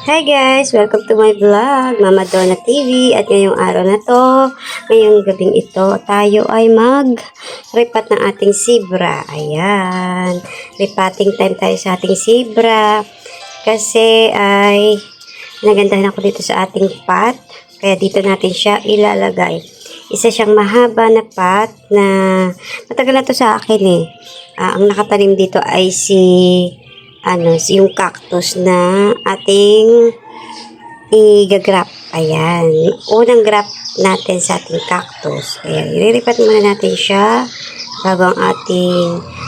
Hi guys! Welcome to my vlog, Mama Donna TV. At ngayong araw na to, ngayong gabing ito, tayo ay mag-repat ng ating zebra. Ayan. Repating time tayo sa ating zebra. Kasi ay nagandahan ako dito sa ating pot. Kaya dito natin siya ilalagay. Isa siyang mahaba na pot na matagal na to sa akin eh. Ang nakatanim dito ay yung cactus na ating i-grap. Ayan. Unang grap natin sa ating cactus. Ayan. Ililipat muna natin siya bago ang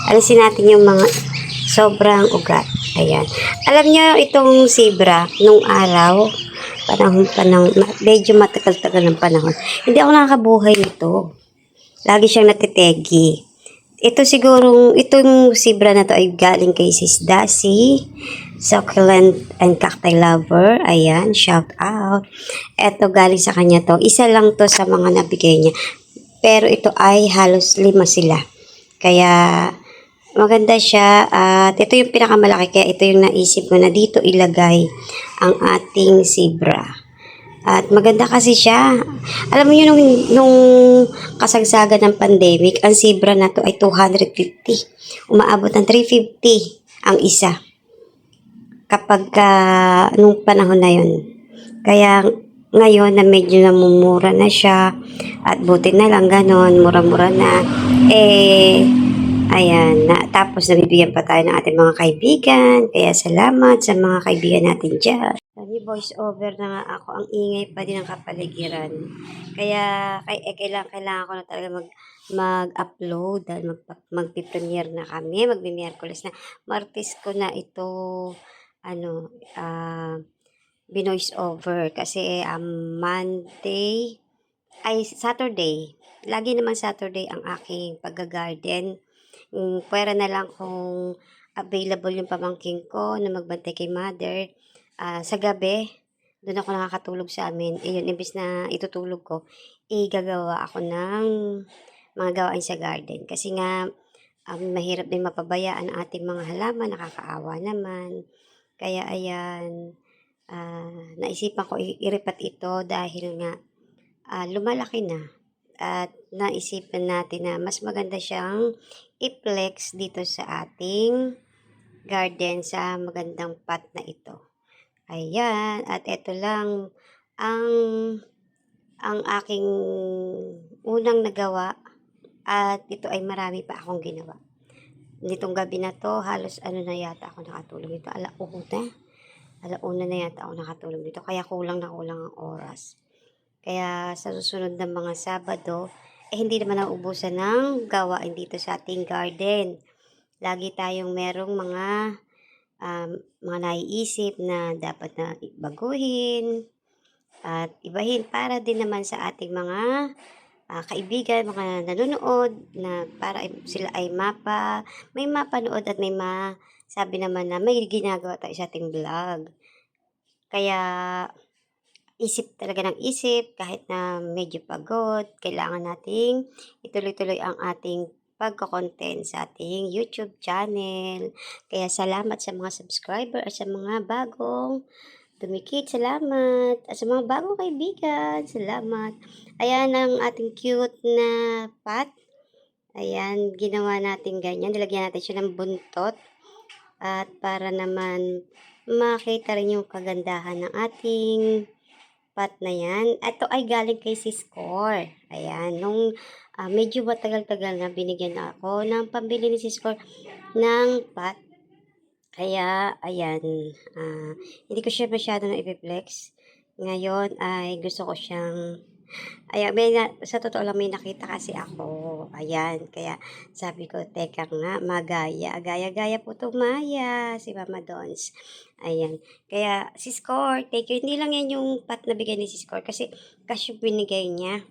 alisin natin yung mga sobrang ugat. Ayan. Alam niyo itong zebra, nung araw, medyo matagal-tagal ng panahon. Hindi ako nakakabuhay nito. Lagi siyang natitegi. Itong zebra na to ay galing kay Sis Daisy, succulent and cacti lover. Ayan, shout out. Ito galing sa kanya to. Isa lang to sa mga nabigay niya. Pero ito ay halos 5 sila. Kaya maganda siya. At ito yung pinakamalaki. Kaya ito yung naisip ko na dito ilagay ang ating zebra. At maganda kasi siya. Alam mo yun, nung kasagsagan ng pandemic, ang zebra na to ay 250. Umaabot ng 350 ang isa. Kapag nung panahon na yun. Kaya ngayon na medyo namumura na siya. At buti na lang ganon, mura-mura na. Ayan, tapos nabibigyan pa tayo ng ating mga kaibigan. Kaya salamat sa mga kaibigan natin dyan. May voice over na nga ako. Ang ingay pa din ng kapaligiran. Kaya kailangan ko na talaga mag-upload dahil magpi-premiere na kami. Magbi-Miyerkules na. Martes ko na ito binoise over. Kasi Monday ay Saturday. Lagi naman Saturday ang aking pag-garden. Pwera na lang kung available yung pamangking ko na magbantay kay mother. Sa gabi, doon ako nakakatulog sa amin. Yun, imbis na itutulog ko, gagawa ako ng mga gawain sa garden. Kasi nga, mahirap din mapabayaan ang ating mga halaman, nakakaawa naman. Kaya ayan, naisipan ko iripat ito dahil nga lumalaki na. At naisipan natin na mas maganda siyang i-flex dito sa ating garden sa magandang pot na ito. Ayan, at ito lang ang aking unang nagawa at ito ay marami pa akong ginawa. Nitong gabi na to, halos na yata ako nakatulog dito. Alauna na yata ako nakatulog dito. Kaya kulang na kulang ang oras. Kaya sa susunod ng mga Sabado, hindi naman nauubusan ng gawain dito sa ating garden. Lagi tayong merong mga naiisip na dapat na baguhin at ibahin para din naman sa ating mga kaibigan, mga nanonood na para sila ay may mapanood at may masabi naman na may ginagawa tayo sa ating vlog. Kaya isip talaga ng isip kahit na medyo pagod, kailangan nating ituloy-tuloy ang ating pagko-content sa ating YouTube channel. Kaya salamat sa mga subscriber at sa mga bagong dumikit, salamat. At sa mga bagong kaibigan, salamat. Ayan ang ating cute na pot. Ayan, ginawa natin ganyan. Nilagyan natin siya ng buntot. At para naman makita rin yung kagandahan ng ating pot na yan. Ito ay galing kay Siscore. Ayan, nung medyo matagal-tagal na binigyan na ako ng pambili ni Siscore ng pot. Kaya, ayan, hindi ko siya masyado na ipiplex. Ngayon ay gusto ko siyang, ayan, sa totoo lang may nakita kasi ako. Ayan, kaya sabi ko, teka nga, gaya po itong Maya, si Mama Dons. Ayan, kaya si Score, thank you. Hindi lang yan yung pot na bigay ni si Score kasi cash yung binigay niya.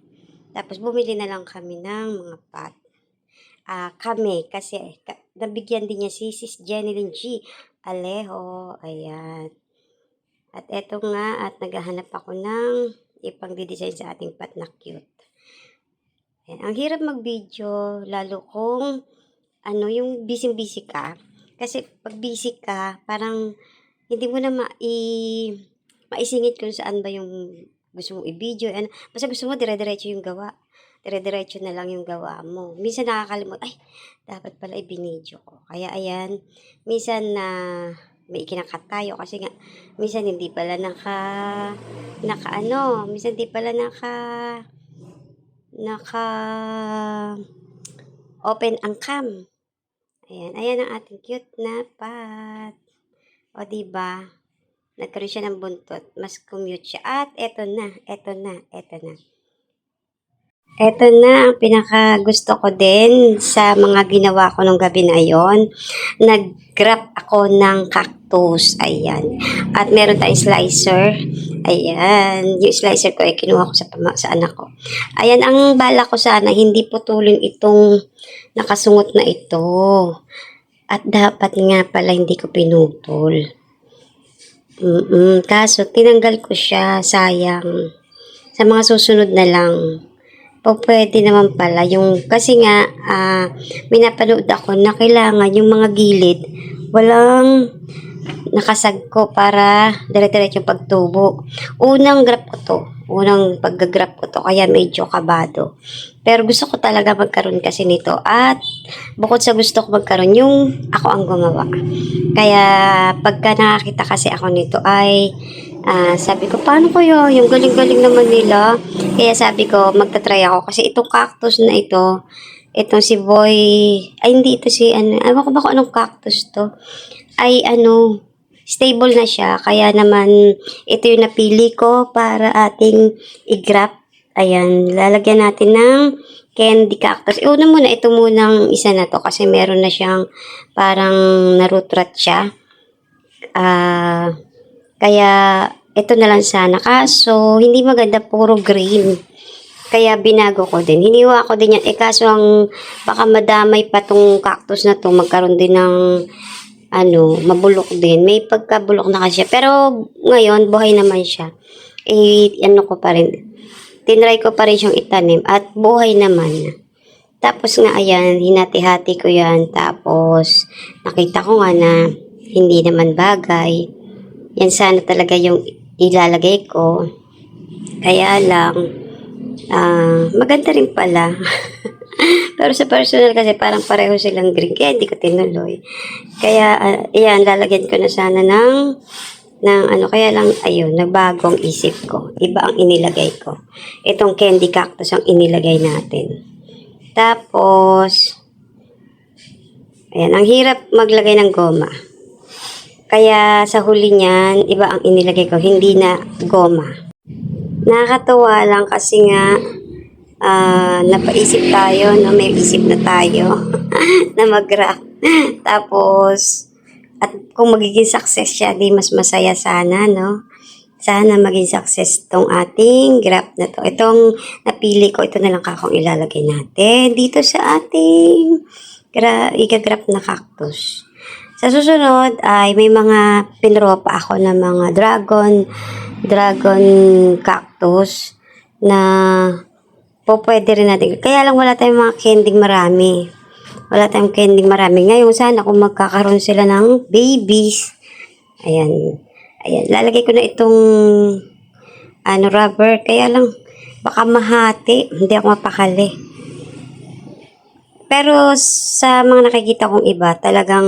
Tapos bumili na lang kami ng mga pot. Kami, kasi nabigyan din niya si Sis Jenilyn G. Alejo. Ayan. At eto nga, at naghahanap ako ng ipang-design sa ating pot na cute. Ayan. Ang hirap mag-video, lalo kung yung busy-busy ka. Kasi pag busy ka, parang hindi mo na maisingit kung saan ba yung gusto mong i-video, ano. Basta gusto mo dire-diretso yung gawa. Dire-diretso na lang yung gawa mo. Minsan nakakalimot, ay, dapat pala ibinidyo ko. Kaya ayan, minsan na may ikinakat tayo kasi nga, minsan hindi pala minsan hindi pala naka open ang cam. Ayan ang ating cute na pat. O, diba? Nagkaroon siya ng buntot. Mas commute siya. At eto na. Eto na ang pinaka gusto ko din sa mga ginawa ko nung gabi na yon. Nag-grab ako ng cactus. Ayan. At meron tayong slicer. Ayan. Yung slicer ko ay kinuha ko sa anak ko. Ayan, ang bala ko sana, hindi putulin itong nakasungot na ito. At dapat nga pala hindi ko pinutol. Kaso, tinanggal ko siya. Sayang. Sa mga susunod na lang. Pwede naman pala. Kasi nga, minapanood ako na kailangan yung mga gilid, walang nakasagko para dire-diretso yung pagtubo. Unang pag-grab ko to, kaya medyo kabado. Pero gusto ko talaga magkaroon kasi nito. At bukod sa gusto ko magkaroon, yung ako ang gumawa. Kaya pagka nakakita kasi ako nito ay sabi ko, paano ko yun? Yung galing-galing naman nila. Kaya sabi ko, magta-try ako. Kasi itong cactus na ito, itong si Boy, ay hindi ito si, ewan ko ba kung anong cactus to? Ay stable na siya. Kaya naman, ito yung napili ko para ating i-grab. Ayan, lalagyan natin ng candy cactus. Una muna, ito munang isa na to kasi meron na siyang parang na-root rot siya. Kaya ito na lang sana. Kaso, hindi maganda, puro green. Kaya binago ko din. Hiniwa ko din yan. Kaso baka madamay pa tong cactus na to. Magkaroon din ng mabulok din. May pagkabulok na kasi. Pero ngayon, buhay naman siya. Ko pa rin. Tinry ko pa rin siyang itanim. At buhay naman. Tapos nga, ayan, hinati-hati ko yan. Tapos, nakita ko nga na hindi naman bagay. Yan sana talaga yung ilalagay ko. Kaya lang, maganda rin pala. Pero sa personal kasi parang pareho silang green. Kaya hindi ko tinuloy. Kaya, ayan, lalagyan ko na sana ng kaya lang, ayun, nagbago ang isip ko. Iba ang inilagay ko. Itong candy cactus ang inilagay natin. Tapos, ayan, ang hirap maglagay ng goma. Kaya sa huli niyan, iba ang inilagay ko, hindi na goma. Nakakatuwa lang kasi nga, napaisip tayo, may isip na tayo na mag-graph. Tapos, at kung magiging success siya, di mas masaya sana, no? Sana maging success tong ating graph na to. Itong napili ko, ito na lang kakong ilalagay natin dito sa ating ika-graph na cactus. Sa susunod ay may mga pinropa ako ng mga dragon cactus na pwede rin natin. Kaya lang wala tayong mga candying marami. Ngayon sana kung magkakaroon sila ng babies. Ayan, lalagay ko na itong rubber. Kaya lang baka mahati. Hindi ako mapakali. Pero sa mga nakikita kong iba, talagang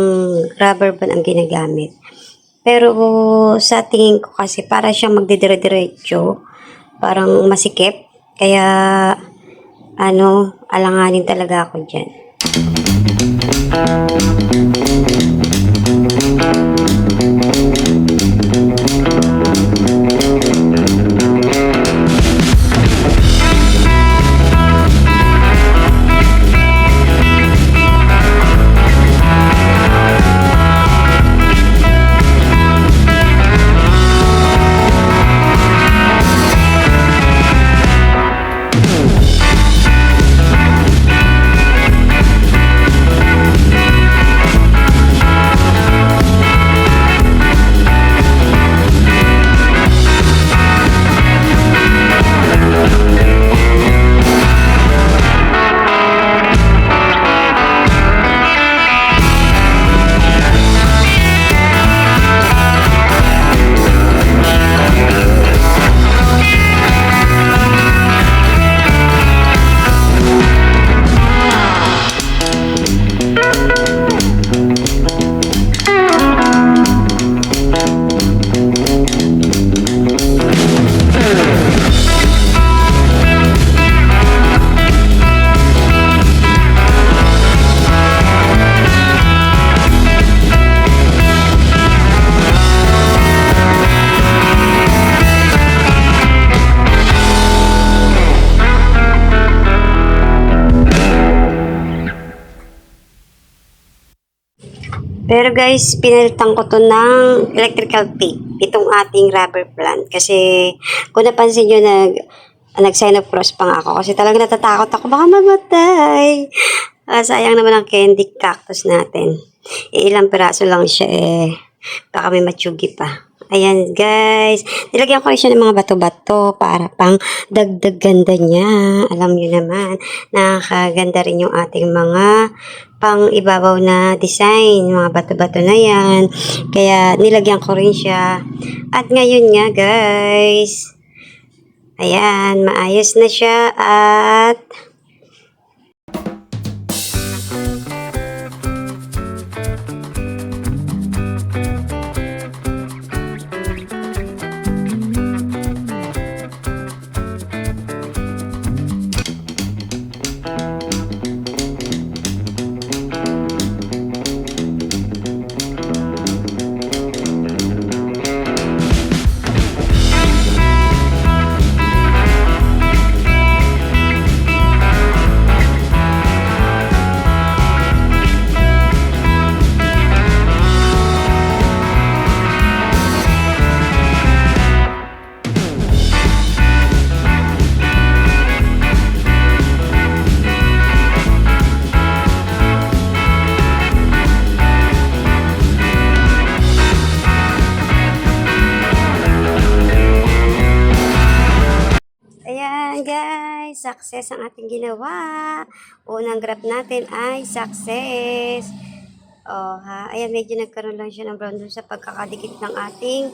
rubber band ang ginagamit. Pero sa tingin ko kasi para siyang magdidire-diretso, parang masikip. Kaya alanganin talaga ako dyan. Pero guys, pinalitan ko to ng electrical tape. Itong ating rubber plant. Kasi kung napansin nyo, nag-sign of cross pa nga ako. Kasi talaga natatakot ako. Baka mamatay. Sayang naman ang candy cactus natin. Ilang piraso lang siya eh. Baka may matsugi pa. Ayan guys. Nilagyan ko rin siya ng mga bato-bato para pang dagdag ganda niya. Alam niyo naman, nakakaganda rin yung ating mga pang ibabaw na design, mga bato-bato na yan. Kaya nilagyan ko rin siya. At ngayon nga guys, ayan, maayos na siya at ayan guys, success ang ating ginawa. Unang graph natin ay success. Oh, ha. Ayan, medyo nagkaroon lang siya ng brown dun sa pagkakadikit ng ating